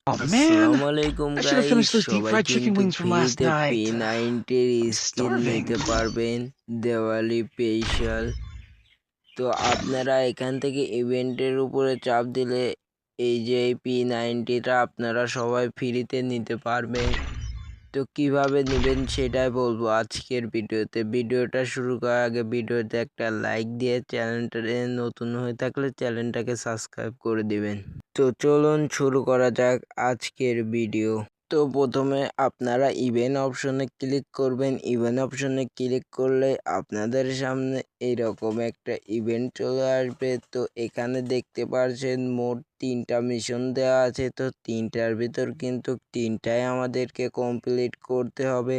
Oh আসসালামু man, আলাইকুম I should have guys, finished those deep সবাই fried chicken কিন্তু wings from last ফ্রিতে night. P90 I'm স্কিন নিতে starving. পারবেন দেওয়ালি স্পেশাল। তো আপনারা এখান থেকে ইভেন্টের উপরে চাপ দিলে এই যে এই P90টা আপনারা সবাই ফ্রিতে নিতে পারবেন। তো কিভাবে নেবেন সেটাই বলবো আজকের ভিডিওতে। ভিডিওটা শুরু করার আগে ভিডিওতে একটা লাইক দিয়ে চ্যানেলটা নতুন হয়ে থাকলে চ্যানেলটাকে সাবস্ক্রাইব করে দিবেন। তো চলুন শুরু করা যাক আজকের ভিডিও। তো প্রথমে আপনারা ইভেন্ট অপশনে ক্লিক করবেন। ইভেন্ট অপশনে ক্লিক করলে আপনাদের সামনে এরকম একটা ইভেন্ট চলে আসবে। তো এখানে দেখতে পাচ্ছেন মোট 3টা মিশন দেওয়া আছে। তো 3টার ভিতর কিন্তু 3টাই আমাদেরকে কমপ্লিট করতে হবে।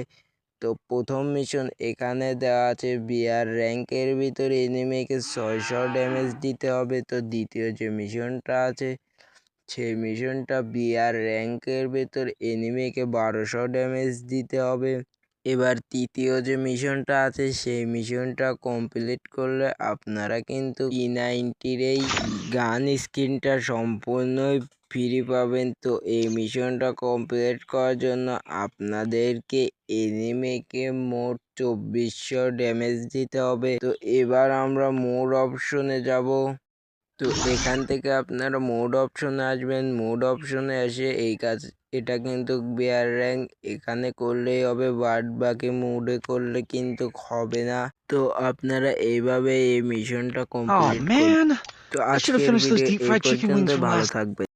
তো প্রথম মিশন এখানে দেওয়া আছে বিয়ার র্যাঙ্কের ভিতরে এনিমিকে 600 ড্যামেজ দিতে হবে। তো দ্বিতীয় যে মিশনটা আছে সেই মিশনটা বিয়ার র্যাঙ্কের ভেতর এনিমিকে 1200 ড্যামেজ দিতে হবে। এবার তৃতীয় যে মিশনটা আছে সেই মিশনটা কমপ্লিট করলে আপনারা কিন্তু P90 এই গান স্কিনটা সম্পূর্ণই ফ্রি পাবেন। তো এই মিশনটা কমপ্লিট করার জন্য আপনাদেরকে এনিমিকে মোট 2400 ড্যামেজ দিতে হবে। তো এবার আমরা মোড অপশনে যাব। তো এখান থেকে আপনারা মোড অপশনে আসবেন। মোড অপশনে এসে এটা কিন্তু বিয়ার র্যাঙ্ক এখানে করলেই হবে, বাদ বাকি মোডে করলে কিন্তু হবে না। তো আপনারা এইভাবে এই মিশনটা Oh কমপ্লিট করবেন। man, তো I should have আজকের finished those ভিডিও deep এই fried chicken পর্যন্ত, wings from ভালো last থাকবেন।